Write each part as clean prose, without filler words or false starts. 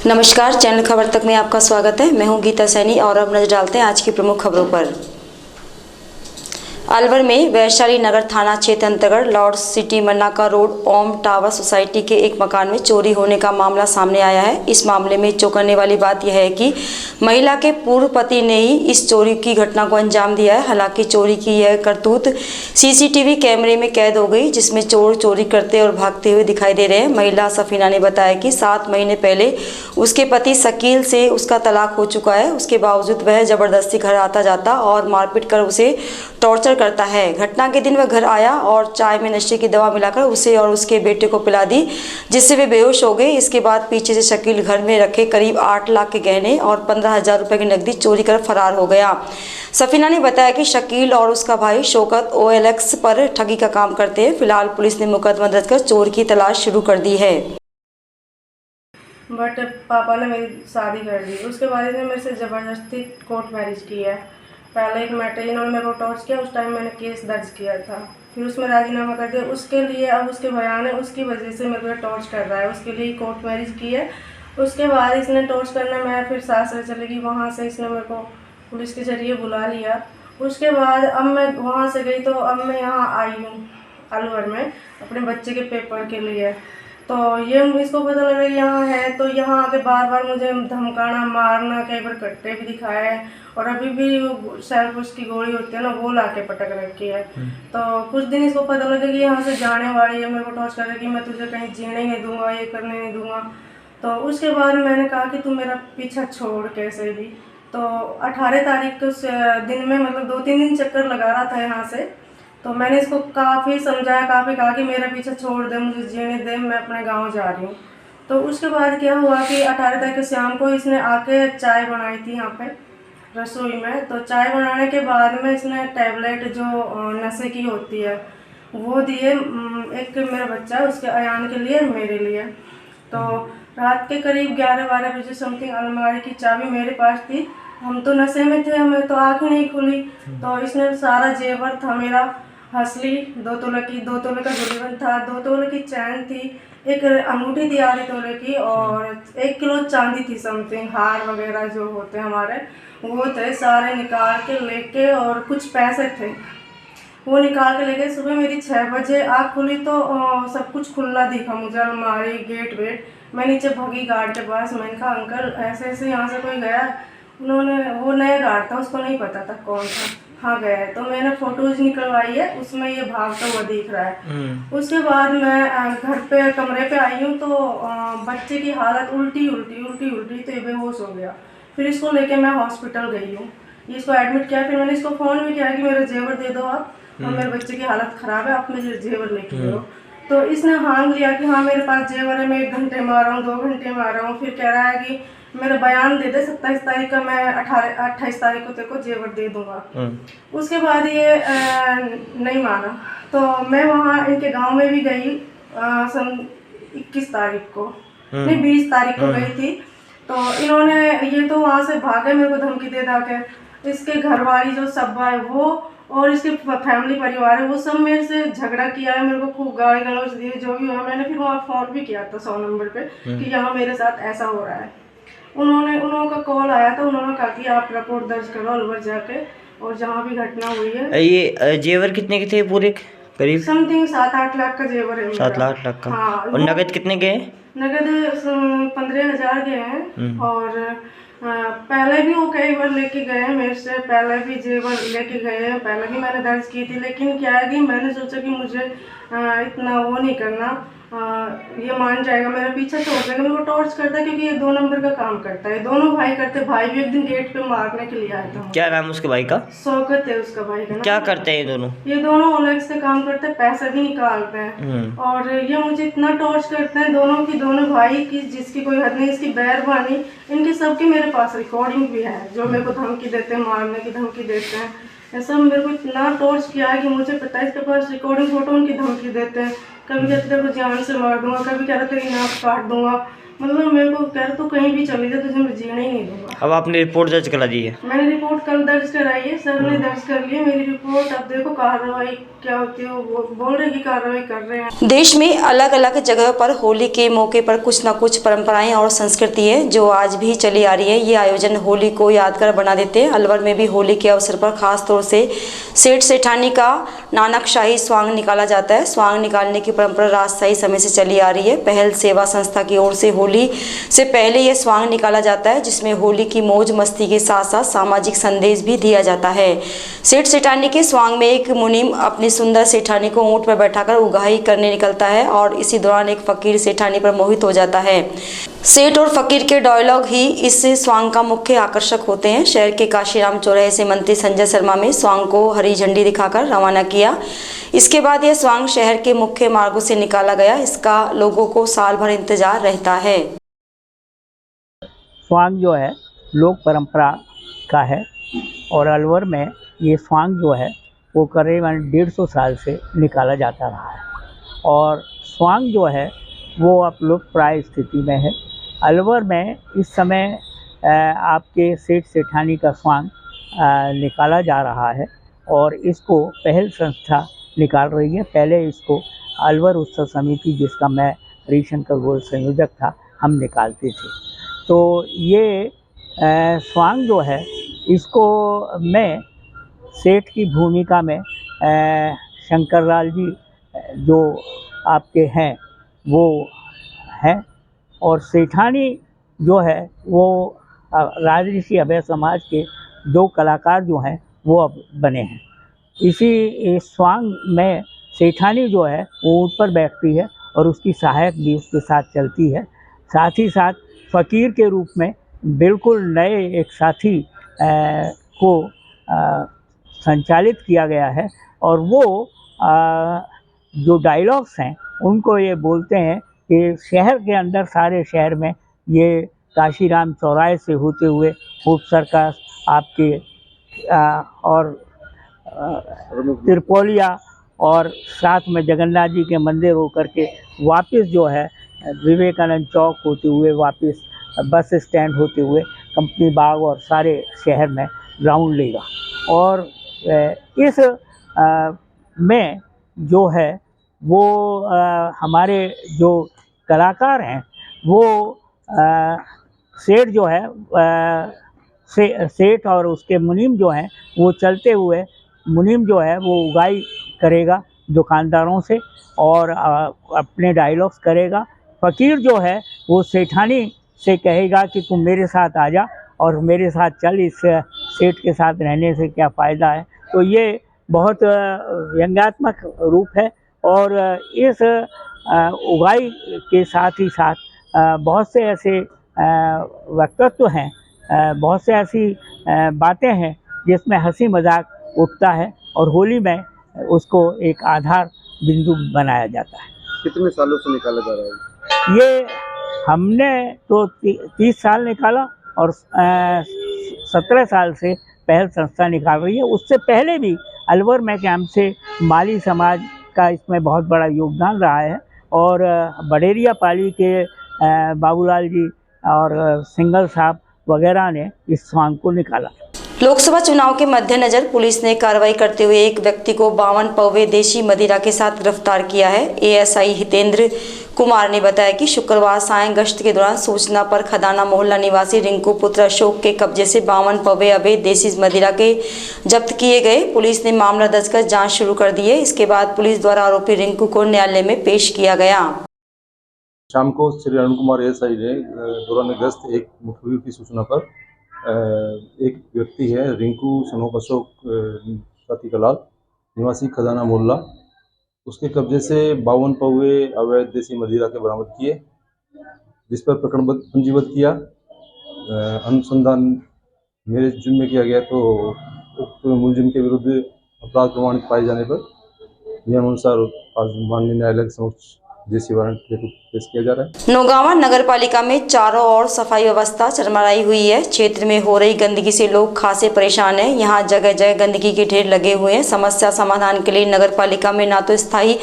नमस्कार, चैनल खबर तक में आपका स्वागत है। मैं हूं गीता सैनी और अब नजर डालते हैं आज की प्रमुख खबरों पर। अलवर में वैशाली नगर थाना क्षेत्र अंतर्गत लॉर्ड सिटी मन्नाका रोड ओम टावर सोसाइटी के एक मकान में चोरी होने का मामला सामने आया है। इस मामले में चौंकाने वाली बात यह है कि महिला के पूर्व पति ने ही इस चोरी की घटना को अंजाम दिया है। हालांकि चोरी की यह करतूत सीसीटीवी कैमरे में कैद हो गई, जिसमें चोर चोरी करते और भागते हुए दिखाई दे रहे हैं। महिला सफीना ने बताया कि 7 महीने पहले उसके पति शकील से उसका तलाक हो चुका है। उसके बावजूद वह जबरदस्ती घर आता जाता और मारपीट कर उसे टॉर्चर करता है। घटना के दिन वह घर आया और चाय में नशे की दवा मिलाकर उसे और उसके बेटे को पिला दी, जिससे वे बेहोश हो गए। इसके बाद पीछे से शकील घर में रखे करीब 8 लाख के गहने और 15,000 रुपए की नकदी चोरी कर फरार हो गया। सफीना ने बताया कि शकील और उसका भाई शौकत OLX पर ठगी का काम करते हैं। फिलहाल पुलिस ने मुकदमा दर्ज कर चोर की तलाश शुरू कर दी है। बट पापा ने मेरी शादी कर दी। उसके बाद इसने मेरे से ज़बरदस्ती कोर्ट मैरिज की है। पहले एक मैटर इन्होंने मेरे को टॉर्च किया, उस टाइम मैंने केस दर्ज किया था, फिर उसमें राजीनामा कर दिया। उसके लिए अब उसके बयान है, उसकी वजह से मेरे को टॉर्च कर रहा है। उसके लिए कोर्ट मैरिज की है। उसके बाद इसने टॉर्च करना, मैं फिर सासरे चली गई। वहाँ से इसने मेरे को पुलिस के जरिए बुला लिया। उसके बाद अब मैं वहाँ से गई तो अब मैं यहाँ आई हूँ अलवर में अपने बच्चे के पेपर के लिए। तो ये इसको पता लगा यहाँ है, तो यहाँ आके बार बार मुझे धमकाना, मारना, कई बार कट्टे भी दिखाए हैं और अभी भी सेल्फोस की गोली होती है ना, वो लाके पटक रखी है। तो कुछ दिन इसको पता लगा कि यहाँ से जाने वाली है, मेरे को टॉर्च कर रही कि मैं तुझे कहीं जीने ही नहीं दूंगा, ये करने नहीं दूंगा। तो उसके बाद मैंने कहा कि तू मेरा पीछा छोड़ कैसे भी। तो 18 तारीख के उस दिन में मतलब 2-3 दिन चक्कर लगा रहा था यहाँ से। तो मैंने इसको काफ़ी समझाया, काफ़ी कहा कि मेरा पीछे छोड़ दे, मुझे जीने दे, मैं अपने गांव जा रही हूँ। तो उसके बाद क्या हुआ कि 18 तारीख को शाम को इसने आके चाय बनाई थी यहाँ पे रसोई में। तो चाय बनाने के बाद में इसने टैबलेट जो नशे की होती है वो दिए, एक मेरा बच्चा उसके अयान के लिए, मेरे लिए। तो रात के करीब 11-12 बजे समथिंग अलमारी की चाबी मेरे पास थी। हम तो नशे में थे, हमें तो आँख ही नहीं खुली। तो इसने सारा जेवर था मेरा, हंसली 2 तोले का ज्वेलरी था, 2 तोले की चैन थी, एक अंगूठी थी आधे तोले की और 1 किलो चांदी थी समथिंग, हार वगैरह जो होते हैं हमारे वो थे। सारे निकाल के लेके और कुछ पैसे थे वो निकाल के लेके सुबह मेरी 6 बजे आँख खुली तो सब कुछ खुला दिखा मुझे, अलमारी, गेट वेट। मैं नीचे भगी गार्ड के पास, मैंने कहा अंकल ऐसे ऐसे यहाँ से कोई गया। उन्होंने, वो नया गार्ड था, उसको नहीं पता था कौन था, हाँ गया है। तो मैंने फोटोज निकलवाई है, उसमें ये भागता हुआ दिख रहा है। उसके बाद मैं घर पे कमरे पे आई हूँ तो बच्चे की हालत उल्टी तो ये बेहोश हो गया। फिर इसको लेके मैं हॉस्पिटल गई हूँ, इसको एडमिट किया। फिर मैंने इसको फ़ोन भी किया कि मेरा जेवर दे दो आप, और मेरे बच्चे की हालत ख़राब है, आप मुझे जेवर लेके दो। तो इसने हाँ लिया कि हाँ मेरे पास जेवर है, मैं 1 घंटे में आ रहा हूँ, 2 घंटे में आ रहा हूँ। फिर कह रहा है कि मेरा बयान दे दे, 27 तारीख का, मैं 28 तारीख को तेरे को जेवर दे दूंगा। उसके बाद ये नहीं माना। तो मैं वहाँ इनके गांव में भी गई सन 21 तारीख को, नहीं 20 तारीख को गई थी। तो इन्होंने, ये तो वहाँ से भागे मेरे को धमकी दे दा के। इसके घरवाली जो सब्बा है वो और इसके फैमिली परिवार है वो सब मेरे से झगड़ा किया है, मेरे को खूब गाली गलौज दी, जो भी हुआ। मैंने फिर वहाँ फ़ोन भी किया था 100 नंबर पे कि यहाँ मेरे साथ ऐसा हो रहा है। उन्हों का कॉल आया था, उन्होंने कहा कि आप रिपोर्ट दर्ज करो अलवर जाके, और जहाँ भी घटना हुई है। ये जेवर कितने के थे पूरे करीब? समथिंग 7-8 लाख का जेवर है। 7-8 लाख का। हाँ। और नगद कितने के? नगद 15,000 के हैं। और पहले भी वो कई बार लेके गए हैं मेरे से, पहले भी जेवर लेके गए हैं, पहले भी मैंने दर्ज की थी। लेकिन क्या है कि मैंने सोचा कि मुझे इतना वो नहीं करना, ये मान जाएगा, मेरा पीछा छोड़ देगा, मेरे को टॉर्च करता है, क्योंकि ये 2 नंबर का काम करता है। दोनों भाई करते, भाई भी एक दिन गेट पे मारने के लिए आया था। क्या नाम उसके भाई का? शौकत है उसका भाई का। क्या करते हैं ये दोनों? ये दोनों OLX से काम करते हैं, पैसा भी निकालते हैं। और ये मुझे इतना टॉर्च करते हैं, दोनों की, दोनों भाई की, जिसकी कोई हद नहीं, इसकी बैरबानी, इनकी सबकी मेरे पास रिकॉर्डिंग भी है, जो मेरे को धमकी देते हैं, मारने की धमकी देते हैं। ये सब मेरे को इतना टॉर्च किया है कि मुझे पता है, इसके पास रिकॉर्डिंग फोटो उनकी धमकी देते हैं। कभी कहते तेरे को जान से मार दूंगा, कभी कह रहे तेरी नाक काट दूंगा। मतलब मेरे को कह रहे तू कहीं भी चली जाए, तुझे मैं जीने ही नहीं दूंगा। अब आपने रिपोर्ट दर्ज करा दी है? मैंने रिपोर्ट कल दर्ज कराई है, सर ने दर्ज कर ली है मेरी रिपोर्ट। अब देखो कार्रवाई क्या होती है, वो बोल रहे हैं कि कार्रवाई कर रहे हैं। देश में अलग अलग जगह पर होली के मौके पर कुछ न कुछ परंपराएं और संस्कृति है जो आज भी चली आ रही है। ये आयोजन होली को यादगार बना देते हैं। अलवर में भी होली के अवसर पर खास तौर से सेठ सेठानी का नानकशाही स्वांग निकाला जाता है। स्वांग निकालने की परंपरा राजशाही समय से चली आ रही है। पहल सेवा संस्था की ओर से होली से पहले यह स्वांग निकाला जाता है, जिसमें होली की मौज मस्ती के साथ साथ सामाजिक संदेश भी दिया जाता है। सेठ सेठानी के स्वांग में एक मुनीम अपनी सुंदर सेठानी को ऊंट पर बैठाकर उगाही करने निकलता है और इसी दौरान एक फकीर सेठानी पर मोहित हो जाता है। सेठ और फकीर के डायलॉग ही इस स्वांग का मुख्य आकर्षक होते हैं। शहर के काशीराम चौराहे से मंत्री संजय शर्मा ने स्वांग को हरी झंडी दिखाकर रवाना किया। इसके बाद यह स्वांग शहर के मुख्य मार्गों से निकाला गया। इसका लोगों को साल भर इंतजार रहता है। स्वांग जो है लोक परंपरा का है और अलवर में ये स्वांग जो है वो करीबन 150 साल से निकाला जाता रहा है। और स्वांग जो है वो अब लोग प्राय स्थिति में है। अलवर में इस समय आपके सेठ सेठानी का स्वांग निकाला जा रहा है और इसको पहल संस्था निकाल रही है। पहले इसको अलवर उत्सव समिति, जिसका मैं हरिशंकर गोयल संयोजक था, हम निकालते थे। तो ये स्वांग जो है इसको मैं सेठ की भूमिका में शंकरलाल जी जो आपके हैं वो हैं और सेठानी जो है वो राजऋषि अभय समाज के 2 कलाकार जो हैं वो अब बने हैं। इसी स्वांग में सेठानी जो है वो ऊँट पर बैठती है और उसकी सहायक भी उसके साथ चलती है। साथ ही साथ फ़कीर के रूप में बिल्कुल नए एक साथी को संचालित किया गया है और वो जो डायलॉग्स हैं उनको ये बोलते हैं कि शहर के अंदर, सारे शहर में ये काशीराम चौराहे से होते हुए खूब सर्कस आपके और तिरपोलिया और साथ में जगन्नाथ जी के मंदिर होकर के वापस जो है विवेकानंद चौक होते हुए वापस बस स्टैंड होते हुए कंपनी बाग और सारे शहर में राउंड लेगा। और इस में जो है वो हमारे जो कलाकार हैं वो सेठ जो है सेठ और उसके मुनीम जो हैं वो चलते हुए, मुनीम जो है वो उगाई करेगा दुकानदारों से और अपने डायलॉग्स करेगा। फ़कीर जो है वो सेठानी से कहेगा कि तुम मेरे साथ आ जा और मेरे साथ चल, इस सेठ के साथ रहने से क्या फ़ायदा है। तो ये बहुत व्यंग्यात्मक रूप है और इस उगाई के साथ ही साथ बहुत से ऐसे वक्तव्य हैं, बहुत से ऐसी बातें हैं जिसमें हंसी मजाक उठता है और होली में उसको एक आधार बिंदु बनाया जाता है। कितने सालों से निकाला जा रहा है ये? हमने तो 30 साल निकाला और 17 साल से पहल संस्था निकाल रही है। उससे पहले भी अलवर में कैंप से माली समाज का इसमें बहुत बड़ा योगदान रहा है और बडेरिया पाली के बाबूलाल जी और सिंगल साहब वगैरह ने इस स्वांग को निकाला। लोकसभा चुनाव के मद्देनजर पुलिस ने कार्रवाई करते हुए एक व्यक्ति को 52 पौवे देशी मदिरा के साथ गिरफ्तार किया है। एएसआई हितेंद्र कुमार ने बताया कि शुक्रवार सायं गश्त के दौरान सूचना पर खदाना मोहल्ला निवासी रिंकू पुत्र अशोक के कब्जे से 52 पौवे अवैध देशी मदिरा के जब्त किए गए। पुलिस ने मामला दर्ज कर जाँच शुरू कर दी है। इसके बाद पुलिस द्वारा आरोपी रिंकू को न्यायालय में पेश किया गया। शाम को श्री अरुण कुमार एएसआई ने दौरान गश्त एक मुखबिर की सूचना पर एक व्यक्ति है रिंकू सनोक अशोक कलाल निवासी खजाना मोहल्ला, उसके कब्जे से 52 पौवे अवैध देसी मदिरा के बरामद किए, जिस पर प्रकरण पंजीबद्ध किया। अनुसंधान मेरे जिम्मे किया गया तो उक्त मुलजिम के विरुद्ध अपराध प्रमाणित पाए जाने पर नियमानुसार आज माननीय न्यायालय के समक्ष देसी वारंट पेश किया जा रहा है। नौगावा नगर पालिका में चारों ओर सफाई व्यवस्था चरमराई हुई है। क्षेत्र में हो रही गंदगी से लोग खासे परेशान हैं। यहाँ जगह जगह गंदगी के ढेर लगे हुए हैं। समस्या समाधान के लिए नगर पालिका में ना तो स्थायी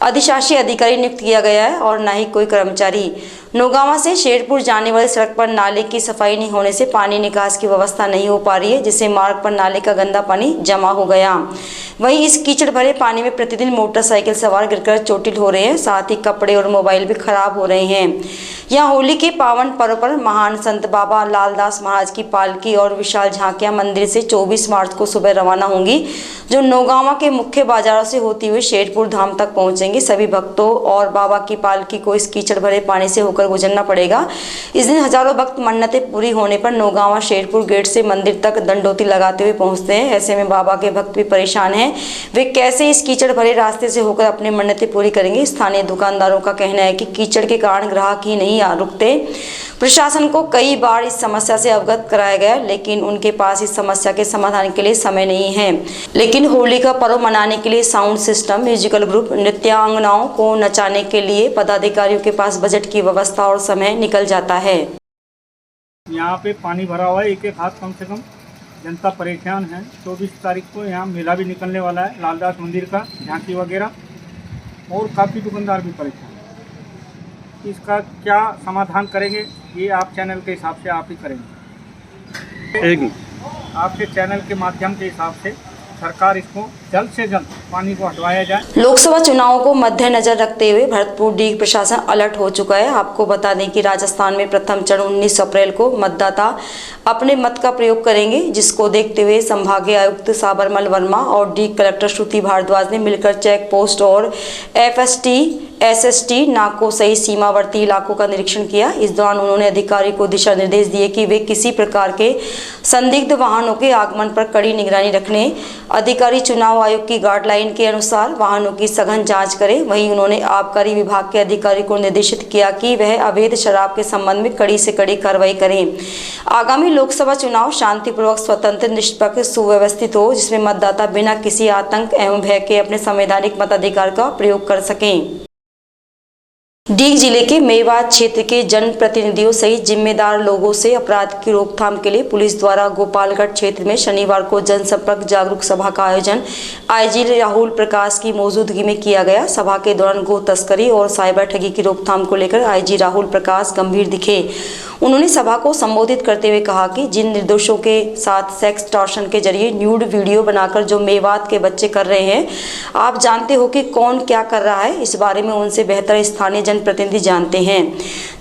अधिशासी अधिकारी नियुक्त किया गया है और न ही कोई कर्मचारी। नौगांवा से शेरपुर जाने वाली सड़क पर नाले की सफाई नहीं होने से पानी निकास की व्यवस्था नहीं हो पा रही है, जिससे मार्ग पर नाले का गंदा पानी जमा हो गया। वहीं इस कीचड़ भरे पानी में प्रतिदिन मोटरसाइकिल सवार गिरकर चोटिल हो रहे हैं, साथ ही कपड़े और मोबाइल भी खराब हो रहे हैं। यहाँ होली के पावन पर्व पर महान संत बाबा लालदास महाराज की पालकी और विशाल झांकियां मंदिर से 24 मार्च को सुबह रवाना होंगी, जो नौगांवा के मुख्य बाजारों से होती हुई शेरपुर धाम तक पहुंचेंगी। सभी भक्तों और बाबा की पालकी को इस कीचड़ भरे पानी से होकर गुजरना पड़ेगा। इस दिन हजारों भक्त मन्नतें पूरी होने पर नौगांवा शेरपुर गेट से मंदिर तक दंडोती लगाते हुए पहुंचते हैं। ऐसे में बाबा के भक्त भी परेशान हैं, वे कैसे इस कीचड़ भरे रास्ते से होकर अपनी मन्नतें पूरी करेंगे। स्थानीय दुकानदारों का कहना है कि कीचड़ के कारण ग्राहक ही नहीं रुकते। प्रशासन को कई बार इस समस्या से अवगत कराया गया, लेकिन उनके पास इस समस्या के समाधान के लिए समय नहीं है। लेकिन होली का पर्व मनाने के लिए साउंड सिस्टम, म्यूजिकल ग्रुप, नृत्यांगनाओं को नचाने के लिए पदाधिकारियों के पास बजट की व्यवस्था और समय निकल जाता है। यहाँ पे पानी भरा हुआ है, एक हाथ कम से कम, जनता परेशान है। 24 तारीख को यहाँ मेला भी निकलने वाला है, लालदास मंदिर का झांकी वगैरह, और काफ़ी दुकानदार भी परेशान हैं। इसका क्या समाधान करेंगे, ये आप चैनल के हिसाब से आप ही करेंगे। आपके चैनल के माध्यम के हिसाब से सरकार इसको जल्द से जल्द पानी को हटवाया जाए। लोकसभा चुनावों को मद्देनजर रखते हुए भरतपुर डीग प्रशासन अलर्ट हो चुका है। आपको बता दें कि राजस्थान में प्रथम चरण 19 अप्रैल को मतदाता अपने मत का प्रयोग करेंगे, जिसको देखते हुए संभागीय आयुक्त साबरमल वर्मा और डीग कलेक्टर श्रुति भारद्वाज ने मिलकर चेक पोस्ट और एसएसटी नाकों सहित सीमावर्ती इलाकों का निरीक्षण किया। इस दौरान उन्होंने अधिकारी को दिशा निर्देश दिए कि वे किसी प्रकार के संदिग्ध वाहनों के आगमन पर कड़ी निगरानी रखने। अधिकारी चुनाव आयोग की गाइडलाइन के अनुसार वाहनों की सघन जांच करें। वहीं उन्होंने आबकारी विभाग के अधिकारी को निर्देशित किया कि वह अवैध शराब के संबंध में कड़ी से कड़ी कार्रवाई करें। आगामी लोकसभा चुनाव शांतिपूर्वक, स्वतंत्र, निष्पक्ष, सुव्यवस्थित हो, जिसमें मतदाता बिना किसी आतंक एवं भय के अपने संवैधानिक मताधिकार का प्रयोग कर सकें। डीग जिले के मेवात क्षेत्र के जनप्रतिनिधियों सहित जिम्मेदार लोगों से अपराध की रोकथाम के लिए पुलिस द्वारा गोपालगढ़ क्षेत्र में शनिवार को जनसंपर्क जागरूक सभा का आयोजन आईजी राहुल प्रकाश की मौजूदगी में किया गया। सभा के दौरान गो तस्करी और साइबर ठगी की रोकथाम को लेकर आईजी राहुल प्रकाश गंभीर दिखे। उन्होंने सभा को संबोधित करते हुए कहा कि जिन निर्दोषों के साथ सेक्स टॉर्शन के जरिए न्यूड वीडियो बनाकर जो मेवात के बच्चे कर रहे हैं, आप जानते हो कि कौन क्या कर रहा है। इस बारे में उनसे बेहतर स्थानीय जनप्रतिनिधि जानते हैं।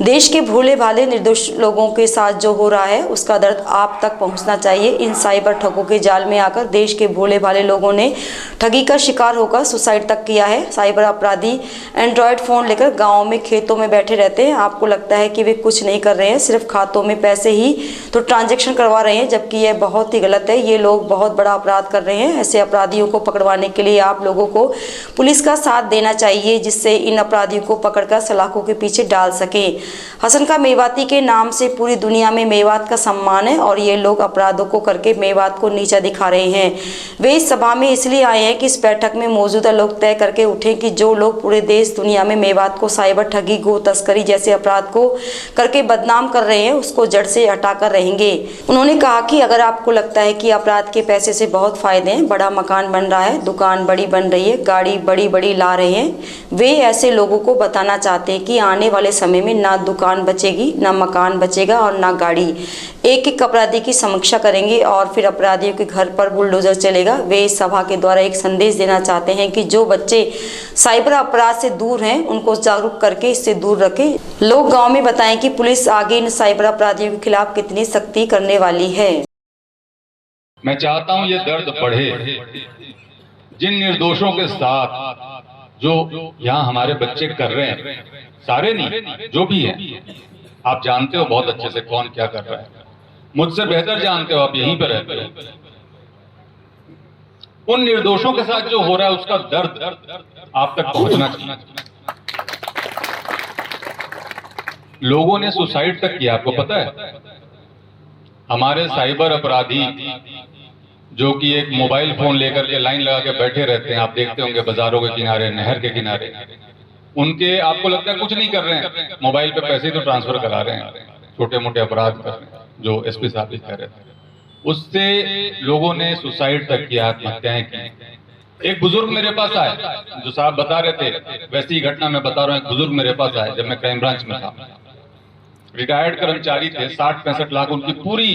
देश के भोले भाले निर्दोष लोगों के साथ जो हो रहा है, उसका दर्द आप तक पहुंचना चाहिए। इन साइबर ठगों के जाल में आकर देश के भोले भाले लोगों ने ठगी का शिकार होकर सुसाइड तक किया है। साइबर अपराधी एंड्रॉयड फोन लेकर गाँव में, खेतों में बैठे रहते हैं। आपको लगता है कि वे कुछ नहीं कर रहे हैं, सिर्फ खातों में पैसे ही तो ट्रांजैक्शन करवा रहे हैं, जबकि यह बहुत ही गलत है। ये लोग बहुत बड़ा अपराध कर रहे हैं। ऐसे अपराधियों को पकड़वाने के लिए आप लोगों को पुलिस का साथ देना चाहिए, जिससे इन अपराधियों को पकड़कर सलाखों के पीछे डाल सके। हसन का मेवाती के नाम से पूरी दुनिया में मेवात का सम्मान है और ये लोग अपराधों को करके मेवात को नीचा दिखा रहे हैं। वे इस सभा में इसलिए आए हैं कि इस बैठक में मौजूदा लोग तय करके उठे कि जो लोग पूरे देश दुनिया में मेवात को साइबर ठगी, गो तस्करी जैसे अपराध को करके बदनाम कर रहे हैं, उसको जड़ से हटाकर रहेंगे। उन्होंने कहा कि अगर आपको लगता है कि अपराध के पैसे से बहुत फायदे हैं, बड़ा मकान बन रहा है, दुकान बड़ी बन रही है, गाड़ी बड़ी बड़ी ला रहे हैं, वे ऐसे लोगों को बताना चाहते हैं कि आने वाले समय में ना दुकान बचेगी, ना मकान बचेगा और ना गाड़ी। एक एक अपराधी की समीक्षा करेंगे और फिर अपराधियों के घर पर बुलडोजर चलेगा। वे इस सभा के द्वारा एक संदेश देना चाहते हैं कि जो बच्चे साइबर अपराध से दूर हैं, उनको जागरूक करके इससे दूर रखें। लोग गांव में बताएं कि पुलिस आगे इन साइबर अपराधियों के खिलाफ कितनी सख्ती करने वाली है। मैं चाहता हूं ये दर्द बढ़े। जिन निर्दोषों के साथ जो यहाँ हमारे बच्चे कर रहे हैं, सारे नहीं, जो भी हैं, आप जानते हो बहुत अच्छे से कौन क्या कर रहा है, मुझसे बेहतर जानते हो, आप यहीं पर रहते हो। उन निर्दोषों के साथ जो हो रहा है उसका दर्द आप तक पहुंचना चाहिए। लोगों ने सुसाइड तक किया, आपको पता है। हमारे साइबर अपराधी जो कि एक मोबाइल फोन लेकर के लाइन लगा के बैठे रहते हैं, आप देखते होंगे बाजारों के किनारे, नहर के किनारे, उनके आपको लगता है कुछ नहीं कर रहे हैं, मोबाइल पे पैसे तो ट्रांसफर करा रहे हैं, छोटे मोटे अपराध कर रहे हैं, जो एसपी साहब भी कह रहे थे। उससे लोगों ने सुसाइड तक किया, आत्महत्याएं की। एक बुजुर्ग मेरे पास आए, जो साहब बता रहे थे, वैसी घटना मैं बता रहा हूँ। एक बुजुर्ग मेरे पास आए जब मैं क्राइम ब्रांच में था, रिटायर्ड कर्मचारी थे, 60-65 लाख उनकी पूरी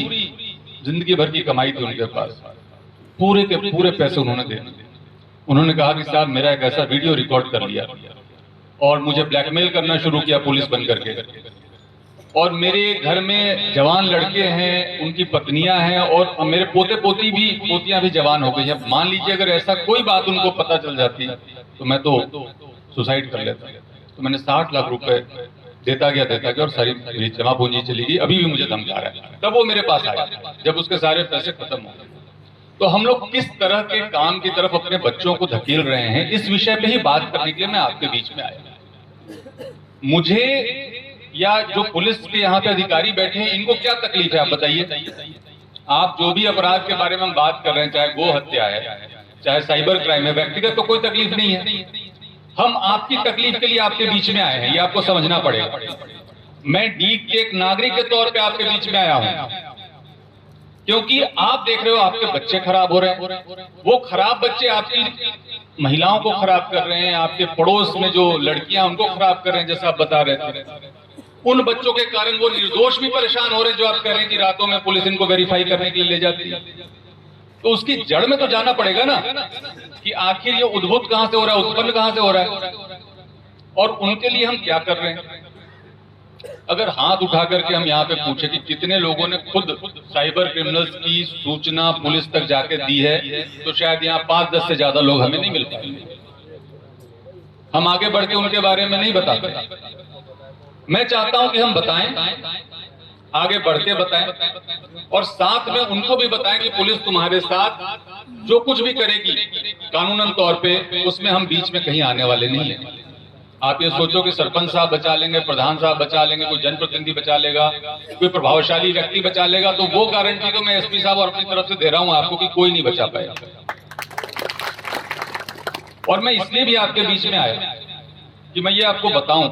जिंदगी भर की कमाई थी उनके पास, पूरे के पूरे पैसे उन्होंने दे। उन्होंने कहा कि साहब मेरा एक ऐसा वीडियो रिकॉर्ड कर लिया और मुझे ब्लैकमेल करना शुरू किया पुलिस बन करके, और मेरे घर में जवान लड़के हैं, उनकी पत्नियां हैं, और मेरे पोतियां भी जवान हो गई हैं। मान लीजिए अगर ऐसा कोई बात उनको पता चल जाती तो मैं तो सुसाइड कर लेता। तो मैंने 60 लाख रुपए देता गया और सारी मेरी जमा पूंजी चली गई। अभी भी मुझे धमका रहा है। तब वो मेरे पास आया जब उसके सारे पैसे खत्म हो गए। तो हम लोग किस तरह के काम की तरफ अपने बच्चों को धकेल रहे हैं, इस विषय पे ही बात करने के लिए मैं आपके बीच में आया। मुझे या जो पुलिस के यहाँ पे अधिकारी बैठे हैं, इनको क्या तकलीफ है आप बताइए। आप जो भी अपराध के बारे में हम बात कर रहे हैं, चाहे गो हत्या है, चाहे साइबर क्राइम है, व्यक्तिगत तो कोई तकलीफ नहीं है। हम आपकी तकलीफ के लिए आपके बीच में आए हैं, ये आपको समझना पड़ेगा। मैं डीग के एक नागरिक के तौर पे आपके बीच में आया हूं, क्योंकि आप देख रहे हो आपके बच्चे खराब हो रहे हैं। वो खराब बच्चे आपकी महिलाओं को खराब कर रहे हैं, आपके पड़ोस में जो लड़कियां उनको खराब कर रहे हैं, जैसा आप बता रहे थे। उन बच्चों के कारण वो निर्दोष भी परेशान हो रहे हैं, जो आप कह रहे हैं कि रातों में पुलिस इनको वेरीफाई करने के लिए ले जाती है। तो उसकी जड़ में तो जाना पड़ेगा ना कि आखिर ये उद्भूत कहां से हो रहा है, उत्पन्न कहां से हो रहा है, और उनके लिए हम क्या कर रहे हैं। अगर हाथ उठा करके हम यहाँ पे पूछे कि कितने लोगों ने खुद साइबर क्रिमिनल्स की सूचना पुलिस तक जाके दी है, तो शायद यहाँ 5-10 से ज्यादा लोग हमें नहीं मिल पाएंगे। हम आगे बढ़ के उनके बारे में नहीं बताते। मैं चाहता हूं कि हम बताएं, आगे बढ़ते बताएं, और साथ में उनको भी बताएं कि पुलिस तुम्हारे साथ जो कुछ भी करेगी कानूनन तौर पे, उसमें हम बीच में कहीं आने वाले नहीं हैं। आप ये सोचो कि सरपंच साहब बचा लेंगे, प्रधान साहब बचा लेंगे, कोई जनप्रतिनिधि बचा लेगा, कोई प्रभावशाली व्यक्ति बचा लेगा, तो वो गारंटी तो मैं एसपी साहब और अपनी तरफ से दे रहा हूं आपको कि कोई नहीं बचा पाएगा। और मैं इसलिए भी आपके बीच में आया कि मैं ये आपको बताऊं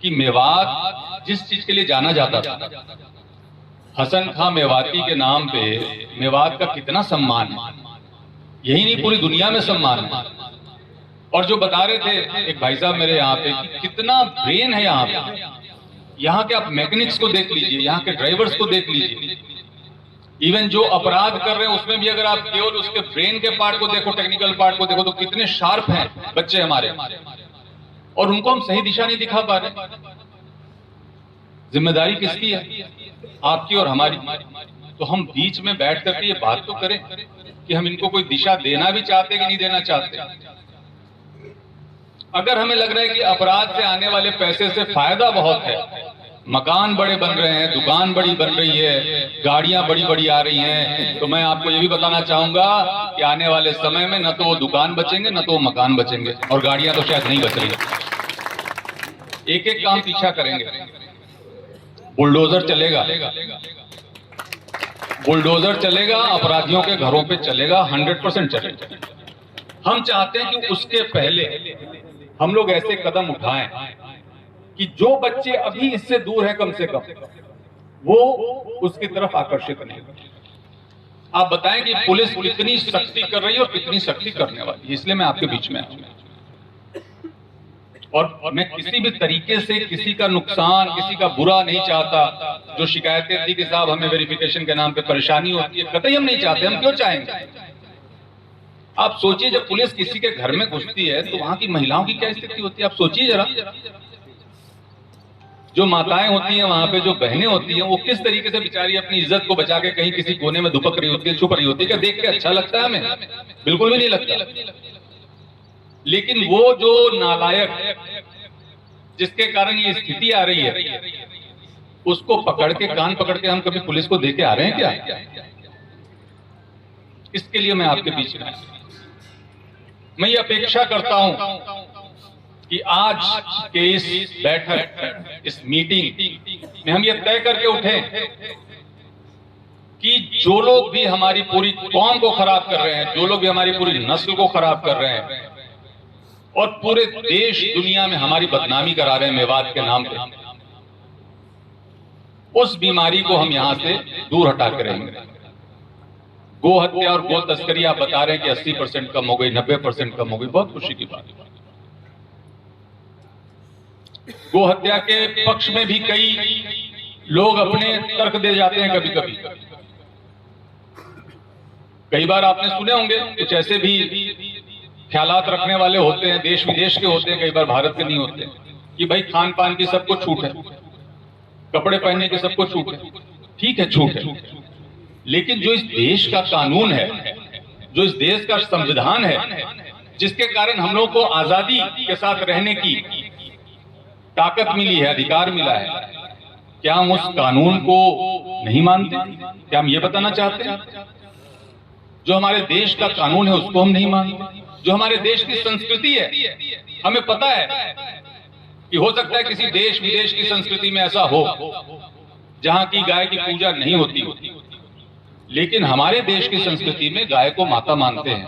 कि मेवात जिस चीज के लिए जाना जाता था, हसन खां मेवाती के नाम पे मेवात का कितना सम्मान है, यही नहीं पूरी दुनिया में सम्मान है। और जो बता रहे थे एक भाई साहब मेरे यहाँ पे कि कितना ब्रेन है यहाँ पे। यहाँ के आप मैकेनिक्स को देख लीजिए, यहाँ के ड्राइवर्स को देख लीजिए, इवन जो अपराध कर रहे हैं उसमें भी अगर आप केवल उसके ब्रेन के पार्ट को देखो, टेक्निकल पार्ट को देखो, तो कितने शार्प हैं बच्चे हमारे, और उनको हम सही दिशा नहीं दिखा पा रहे। जिम्मेदारी किसकी है? आपकी और हमारी। तो हम बीच में बैठ करके ये बात तो करें कि हम इनको कोई दिशा देना भी चाहते कि नहीं देना चाहते। अगर हमें लग रहा है कि अपराध से आने वाले पैसे से फायदा बहुत है, मकान बड़े बन रहे हैं, दुकान बड़ी बन रही है, गाड़ियां बड़ी बड़ी आ रही हैं, तो मैं आपको ये भी बताना चाहूंगा कि आने वाले समय में न तो वो दुकान बचेंगे, न तो वो मकान बचेंगे, और गाड़ियां तो शायद नहीं बच रही। एक एक काम पीछा करेंगे। बुलडोजर चलेगा, बुलडोजर चलेगा, अपराधियों के घरों पे चलेगा, 100% चलेगा। हम चाहते हैं कि उसके पहले हम लोग ऐसे कदम उठाएं कि जो बच्चे अभी इससे दूर हैं, कम से कम वो उसकी तरफ आकर्षित नहीं। आप बताएं कि पुलिस कितनी सख्ती कर रही है और कितनी सख्ती करने वाली है। इसलिए मैं आपके बीच में आया, और मैं किसी भी तरीके से किसी का नुकसान, किसी का बुरा नहीं चाहता। जो शिकायतें थी कि साहब हमें वेरिफिकेशन के नाम पे परेशानी होती है, कतई हम नहीं चाहते। हम क्यों चाहेंगे? आप सोचिए, जब पुलिस किसी के घर में घुसती है तो वहां की महिलाओं की क्या स्थिति होती है, आप सोचिए जरा। जो माताएं होती हैं वहां पे, जो बहनें होती हैं, वो किस तरीके से बेचारी अपनी इज्जत को बचा के कहीं किसी कोने में दुपक रही होती है, छुप रही होती है। क्या देख के अच्छा लगता है हमें? बिल्कुल भी नहीं लगता। लेकिन वो जो नालायक जिसके कारण ये स्थिति आ रही है, उसको पकड़ के, कान पकड़ के हम कभी पुलिस को देके आ रहे हैं क्या? इसके लिए मैं आपके बीच में, मैं ये अपेक्षा करता हूं कि आज के इस बैठक, इस मीटिंग में हम ये तय करके उठे कि जो लोग भी हमारी पूरी कौम को खराब कर रहे हैं, जो लोग भी हमारी पूरी नस्ल को खराब कर रहे हैं और पूरे देश दुनिया में हमारी बदनामी करा रहे हैं मेवात के नाम पे, उस बीमारी को हम यहां से दूर हटा के रहेंगे। गो हत्या और गो तस्करी आप बता रहे हैं कि 80% कम हो गई, 90% कम हो गई, बहुत खुशी की बात है। गो हत्या के पक्ष में भी कई लोग अपने तर्क दे जाते हैं कभी कभी। कई बार आपने सुने होंगे कुछ ऐसे भी ख्यालात रखने वाले होते हैं, देश विदेश के होते हैं, कई बार भारत के नहीं होते, कि भाई खान पान की सबको छूट है, कपड़े पहनने की सबको छूट है। ठीक है, छूट है, लेकिन जो इस देश का कानून है, जो इस देश का संविधान है, जिसके कारण हम लोग को आजादी के साथ रहने की ताकत मिली है, अधिकार मिला है, क्या हम उस कानून को नहीं मानते? क्या हम ये बताना चाहते हैं? जो हमारे देश का कानून है उसको हम नहीं मानते, जो हमारे देश की संस्कृति है, हमें पता है कि हो सकता है किसी देश विदेश की संस्कृति में ऐसा हो जहां की गाय की पूजा नहीं होती, लेकिन हमारे देश की संस्कृति में गाय को माता मानते हैं,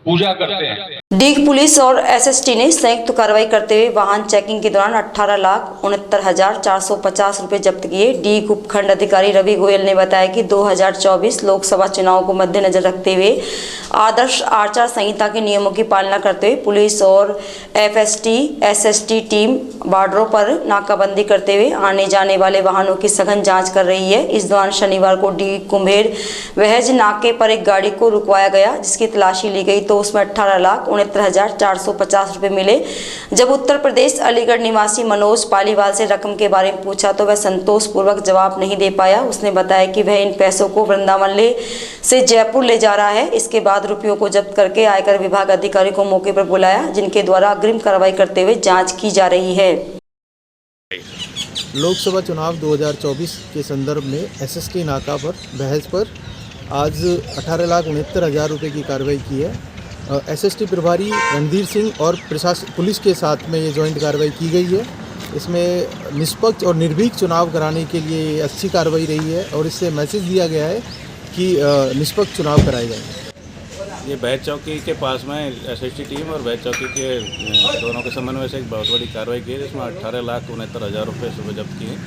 पूजा करते हैं। डीग पुलिस और एसएसटी ने संयुक्त कार्रवाई करते हुए वाहन चेकिंग के दौरान 18,69,450 रुपए जब्त किए। डीग उपखंड अधिकारी रवि गोयल ने बताया कि 2024 लोकसभा चुनाव को मद्देनजर रखते हुए आदर्श आचार संहिता के नियमों की पालना करते हुए पुलिस और एसएसटी टीम बॉर्डरों पर नाकाबंदी करते हुए आने जाने वाले वाहनों की सघन जाँच कर रही है। इस दौरान शनिवार को डीग कुम्भेर वहज नाके पर एक गाड़ी को रुकवाया गया, जिसकी तलाशी ली गई तो उसमें 18,69,450 रुपए मिले। जब उत्तर प्रदेश अलीगढ़ निवासी मनोज पालीवाल से रकम के बारे में पूछा तो वह संतोषपूर्वक जवाब नहीं दे पाया। उसने बताया कि वह इन पैसों को वृंदावन से जयपुर ले जा रहा है। इसके बाद रुपयों को जब्त करके आयकर विभाग अधिकारी को मौके पर बुलाया, जिनके द्वारा अग्रिम कार्रवाई करते हुए जाँच की जा रही है। लोकसभा चुनाव 2024 के संदर्भ में एसएसटी नाका पर बहस पर आज 18,69,000 रुपये की कार्रवाई की है। एसएसटी प्रभारी रणधीर सिंह और प्रशासन पुलिस के साथ में ये जॉइंट कार्रवाई की गई है। इसमें निष्पक्ष और निर्भीक चुनाव कराने के लिए अच्छी कार्रवाई रही है और इससे मैसेज दिया गया है कि निष्पक्ष चुनाव कराए जाएंगे। ये बैच चौकी के पास में एसएसटी टीम और बैच चौकी के दोनों के समन्वय से एक बहुत बड़ी कार्रवाई की है, जिसमें 18,69,000 रुपये सुबह जब्त किए।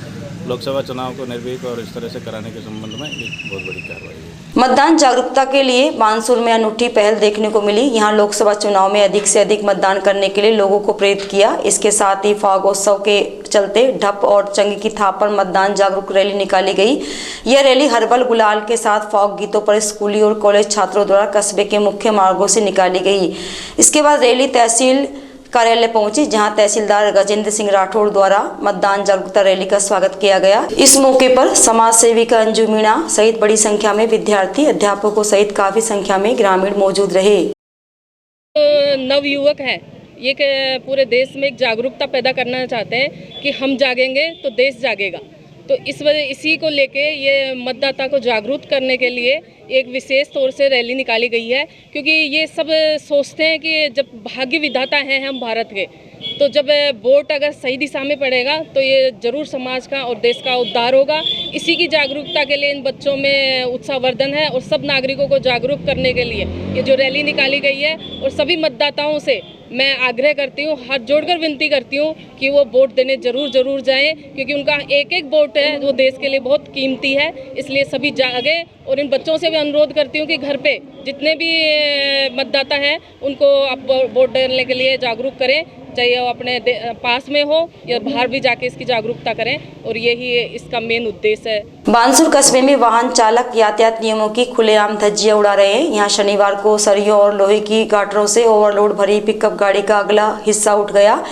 लोकसभा चुनाव को निर्भीक और इस तरह से कराने के संबंध में एक बहुत बड़ी कार्रवाई है। मतदान जागरूकता के लिए बानसूर में अनूठी पहल देखने को मिली। यहां लोकसभा चुनाव में अधिक से अधिक मतदान करने के लिए लोगों को प्रेरित किया। इसके साथ ही फागोत्सव के चलते ढप और चंगी की थाप पर मतदान जागरूक रैली निकाली गई। यह रैली हर्बल गुलाल के साथ फॉग गीतों पर स्कूली और कॉलेज छात्रों द्वारा कस्बे के मुख्य मार्गों से निकाली गई। इसके बाद रैली तहसील कार्यालय पहुंची, जहां तहसीलदार गजेंद्र सिंह राठौड़ द्वारा मतदान जागरूकता रैली का स्वागत किया गया। इस मौके पर समाज सेविका अंजू मीणा सहित बड़ी संख्या में विद्यार्थी, अध्यापकों सहित काफी संख्या में ग्रामीण मौजूद रहे। नवयुवक है, ये पूरे देश में एक जागरूकता पैदा करना चाहते हैं कि हम जागेंगे तो देश जागेगा। तो इस वजह इसी को लेके ये मतदाता को जागरूक करने के लिए एक विशेष तौर से रैली निकाली गई है, क्योंकि ये सब सोचते हैं कि जब भाग्य विधाता हैं हम भारत के, तो जब वोट अगर सही दिशा में पड़ेगा तो ये जरूर समाज का और देश का उद्धार होगा। इसी की जागरूकता के लिए इन बच्चों में उत्साहवर्धन है और सब नागरिकों को जागरूक करने के लिए ये जो रैली निकाली गई है। और सभी मतदाताओं से मैं आग्रह करती हूँ, हाथ जोड़कर विनती करती हूँ कि वो वोट देने जरूर जाएं, क्योंकि उनका एक एक वोट है वो देश के लिए बहुत कीमती है। इसलिए सभी जागे। और इन बच्चों से भी अनुरोध करती हूँ कि घर पे जितने भी मतदाता हैं उनको आप वोट डालने के लिए जागरूक करें, चाहे वो अपने पास में हो या बाहर भी जाके इसकी जागरूकता करें, और यही इसका मेन उद्देश्य है। बानसूर कस्बे में वाहन चालक यातायात नियमों की खुलेआम धज्जियां उड़ा रहे हैं। यहाँ शनिवार को सरियों और लोहे की गाटरों से ओवरलोड भरी पिकअप गाड़ी का अगला हिस्सा उठ गया।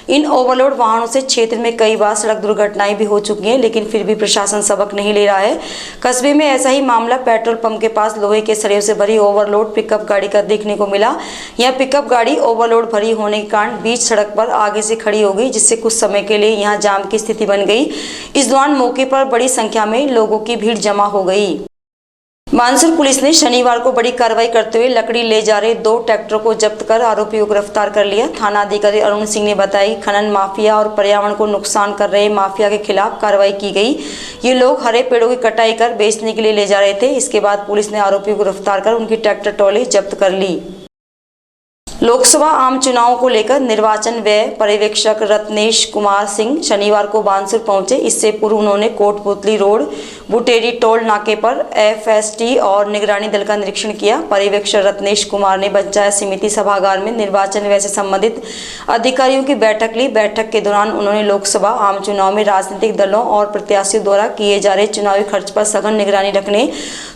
इन ओवरलोड वाहनों से क्षेत्र में कई बार सड़क दुर्घटनाएं भी हो चुकी हैं, लेकिन फिर भी प्रशासन सबक नहीं ले रहा है। कस्बे में ऐसा ही मामला पेट्रोल पंप के पास लोहे के सरियों से भरी ओवरलोड पिकअप गाड़ी का देखने को मिला। यह पिकअप गाड़ी ओवरलोड भरी होने के कारण बीच सड़क पर आगे से खड़ी हो गई, जिससे कुछ समय के लिए यहां जाम की स्थिति बन गई। इस दौरान मौके पर बड़ी संख्या में लोगों की भीड़ जमा हो गई। बानसूर पुलिस ने शनिवार को बड़ी कार्रवाई करते हुए लकड़ी ले जा रहे 2 ट्रैक्टरों को जब्त कर आरोपियों को गिरफ्तार कर लिया। थाना अधिकारी अरुण सिंह ने बताया कि खनन माफिया और पर्यावरण को नुकसान कर रहे माफिया के खिलाफ कार्रवाई की गई। ये लोग हरे पेड़ों की कटाई कर बेचने के लिए ले जा रहे थे। इसके बाद पुलिस ने आरोपियों को गिरफ्तार कर उनकी ट्रैक्टर ट्रॉली जब्त कर ली। लोकसभा आम चुनाव को लेकर निर्वाचन व्यय पर्यवेक्षक रत्नेश कुमार सिंह शनिवार को बानसूर पहुंचे। इससे पूर्व उन्होंने कोटपुतली रोड बुटेरी टोल नाके पर एफएसटी और निगरानी दल का निरीक्षण किया। पर्यवेक्षक रत्नेश कुमार ने पंचायत समिति सभागार में निर्वाचन व्यय से संबंधित अधिकारियों की बैठक ली। बैठक के दौरान उन्होंने लोकसभा आम चुनाव में राजनीतिक दलों और प्रत्याशियों द्वारा किए जा रहे चुनावी खर्च पर सघन निगरानी रखने,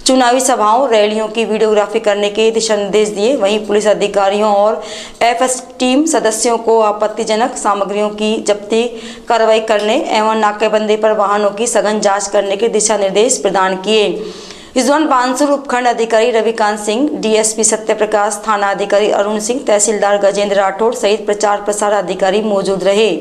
चुनावी सभाओं रैलियों की वीडियोग्राफी करने के दिशा निर्देश दिए। वहीं पुलिस अधिकारियों और एफएस टीम सदस्यों को आपत्तिजनक सामग्रियों की जब्ती कार्रवाई करने एवं नाकेबंदी पर वाहनों की सघन जांच करने के दिशा निर्देश प्रदान किए। इस दौरान बानसूर उपखंड अधिकारी रविकांत सिंह, डीएसपी सत्यप्रकाश, थाना अधिकारी अरुण सिंह, तहसीलदार गजेंद्र राठौड़ सहित प्रचार प्रसार अधिकारी मौजूद रहे।